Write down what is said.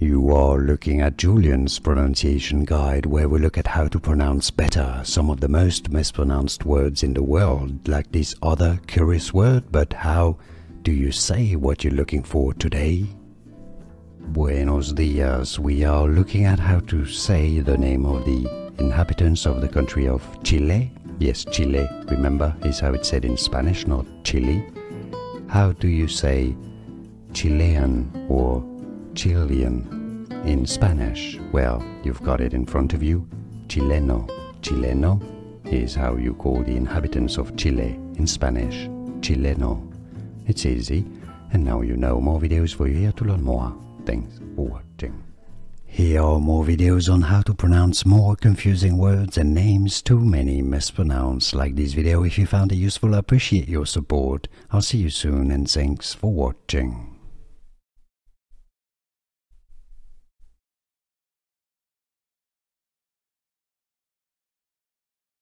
You are looking at Julian's pronunciation guide, where we look at how to pronounce better some of the most mispronounced words in the world, like this other curious word. But how do you say what you're looking for today? Buenos dias. We are looking at how to say the name of the inhabitants of the country of Chile. Yes, Chile, remember, is how it's said in Spanish, not Chile. How do you say Chilean or Chilean in Spanish? Well, you've got it in front of you. Chileno. Chileno is how you call the inhabitants of Chile in Spanish. Chileno. It's easy, and now you know. More videos for you here to learn more. Thanks for watching. Here are more videos on how to pronounce more confusing words and names too many mispronounced. Like this video if you found it useful. I appreciate your support. I'll see you soon, and thanks for watching.